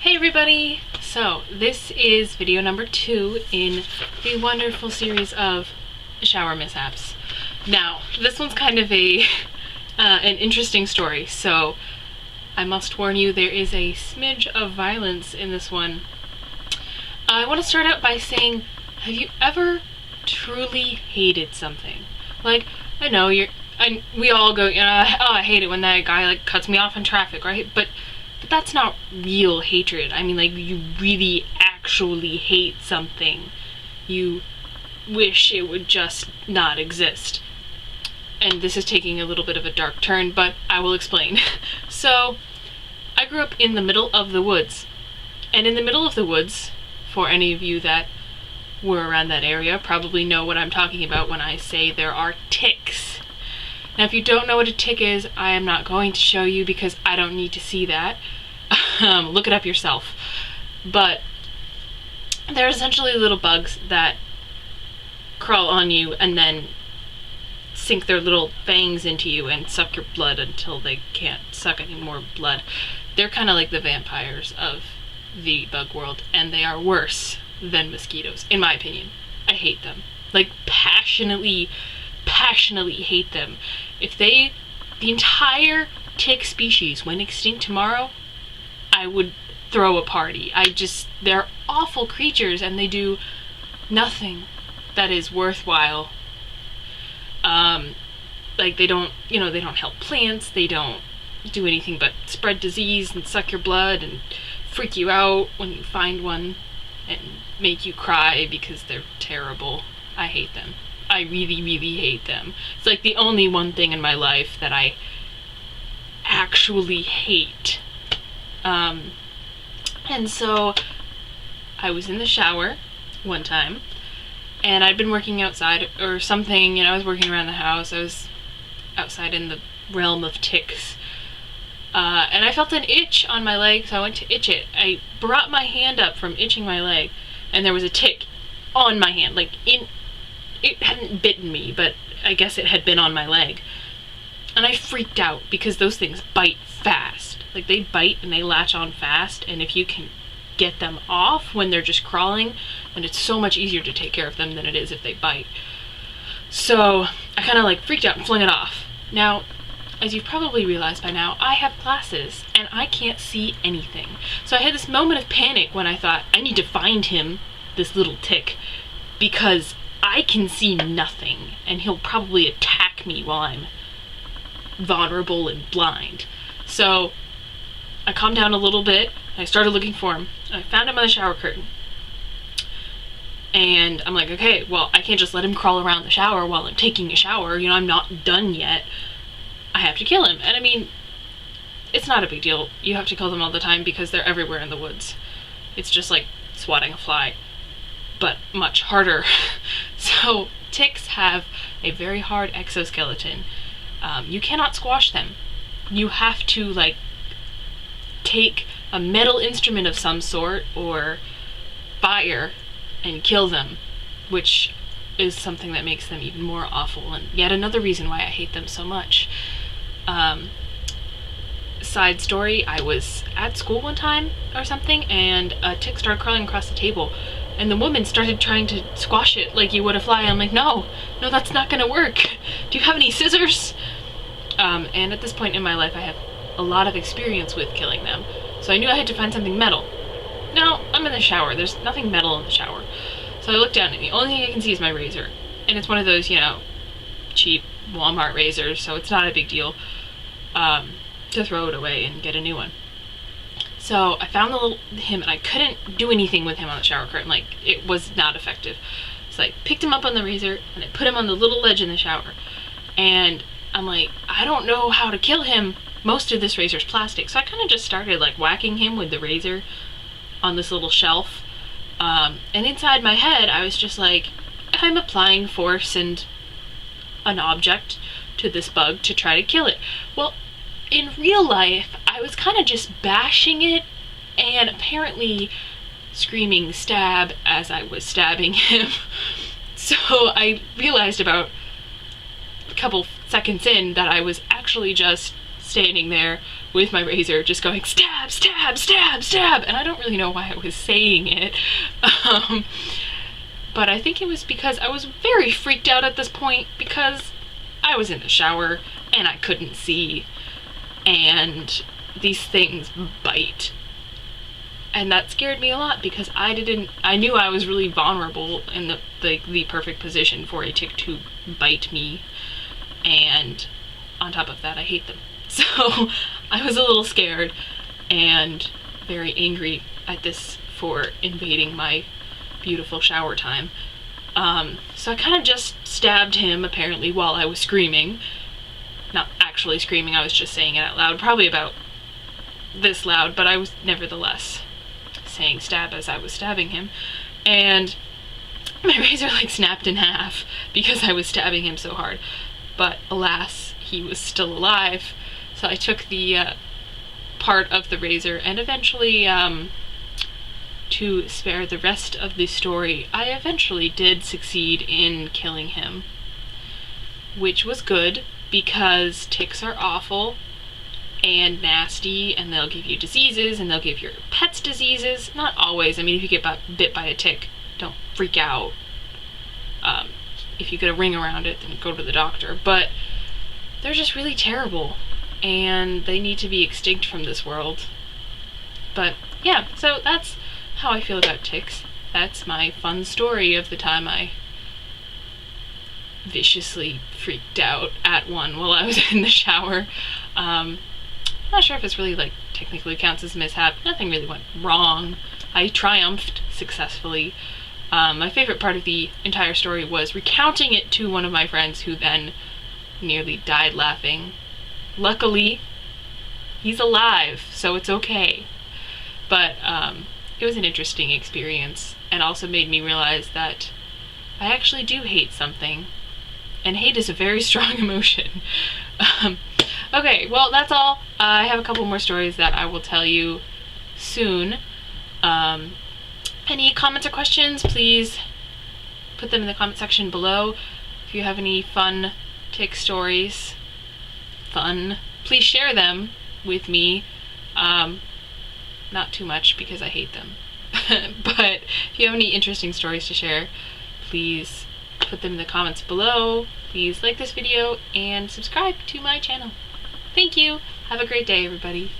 Hey everybody! So this is video number 2 in the wonderful series of shower mishaps. Now, this one's kind of an interesting story, so I must warn you there is a smidge of violence in this one. I want to start out by saying, have you ever truly hated something? Like, I know we all go, oh, I hate it when that guy cuts me off in traffic, right? But that's not real hatred. I mean, you really actually hate something. You wish it would just not exist. And this is taking a little bit of a dark turn, but I will explain. So, I grew up in the middle of the woods. And in the middle of the woods, for any of you that were around that area, probably know what I'm talking about when I say there are ticks. Now, if you don't know what a tick is, I am not going to show you because I don't need to see that. Look it up yourself. But they're essentially little bugs that crawl on you and then sink their little fangs into you and suck your blood until they can't suck any more blood. They're kind of like the vampires of the bug world, and they are worse than mosquitoes, in my opinion. I hate them. Passionately hate them. If the entire tick species went extinct tomorrow, I would throw a party. They're awful creatures and they do nothing that is worthwhile. They don't help plants, they don't do anything but spread disease and suck your blood and freak you out when you find one and make you cry because they're terrible. I hate them. I really, really hate them. It's the only one thing in my life that I actually hate. And so I was in the shower one time and I'd been working outside or something, I was working around the house. I was outside in the realm of ticks. And I felt an itch on my leg, so I went to itch it. I brought my hand up from itching my leg and there was a tick on my hand, it hadn't bitten me, but I guess it had been on my leg. And I freaked out because those things bite fast. They bite and they latch on fast, and if you can get them off when they're just crawling, then it's so much easier to take care of them than it is if they bite. So I kind of freaked out and flung it off. Now, as you've probably realized by now, I have glasses and I can't see anything. So I had this moment of panic when I thought, I need to find him, this little tick, because I can see nothing, and he'll probably attack me while I'm vulnerable and blind. So I calmed down a little bit, and I started looking for him. I found him on the shower curtain. And I'm like, okay, well, I can't just let him crawl around the shower while I'm taking a shower. I'm not done yet. I have to kill him. And I mean, it's not a big deal. You have to kill them all the time because they're everywhere in the woods. It's just like swatting a fly, but much harder. So ticks have a very hard exoskeleton. You cannot squash them. You have to take a metal instrument of some sort or fire and kill them, which is something that makes them even more awful, and yet another reason why I hate them so much. Side story, I was at school one time or something and a tick started crawling across the table. And the woman started trying to squash it like you would a fly. I'm like, no, that's not gonna work. Do you have any scissors? And at this point in my life, I have a lot of experience with killing them. So I knew I had to find something metal. Now, I'm in the shower. There's nothing metal in the shower. So I look down and the only thing I can see is my razor. And it's one of those, cheap Walmart razors, so it's not a big deal to throw it away and get a new one. So I found him and I couldn't do anything with him on the shower curtain. It was not effective. So I picked him up on the razor and I put him on the little ledge in the shower. And I'm like, I don't know how to kill him. Most of this razor's plastic. So I kind of just started whacking him with the razor on this little shelf. And inside my head, I was just I'm applying force and an object to this bug to try to kill it. Well, in real life, I was kind of just bashing it and apparently screaming stab as I was stabbing him. So I realized about a couple seconds in that I was actually just standing there with my razor, just going stab, stab, stab, stab, and I don't really know why I was saying it. But I think it was because I was very freaked out at this point, because I was in the shower and I couldn't see, and these things bite. And that scared me a lot, because I knew I was really vulnerable in the perfect position for a tick to bite me, and on top of that, I hate them. So I was a little scared and very angry at this for invading my beautiful shower time. So I kind of just stabbed him, apparently, while I was screaming. Not actually screaming, I was just saying it out loud, probably about this loud, but I was nevertheless saying stab as I was stabbing him. And my razor like snapped in half because I was stabbing him so hard. But alas, he was still alive. So I took the part of the razor, and eventually, to spare the rest of the story, I eventually did succeed in killing him. Which was good, because ticks are awful and nasty, and they'll give you diseases, and they'll give your pets diseases. Not always. I mean, if you get bit by a tick, don't freak out. If you get a ring around it, then go to the doctor. But they're just really terrible, and they need to be extinct from this world. But yeah, so that's how I feel about ticks. That's my fun story of the time I viciously freaked out at one while I was in the shower. I'm not sure if this really like technically counts as a mishap. Nothing really went wrong. I triumphed successfully. My favorite part of the entire story was recounting it to one of my friends, who then nearly died laughing. Luckily, he's alive, so it's okay. But it was an interesting experience, and also made me realize that I actually do hate something, and hate is a very strong emotion. Okay, well, that's all. I have a couple more stories that I will tell you soon. Any comments or questions, please put them in the comment section below. If you have any fun tick stories, please share them with me. Not too much, because I hate them. But if you have any interesting stories to share, please put them in the comments below. Please like this video and subscribe to my channel. Thank you. Have a great day, everybody.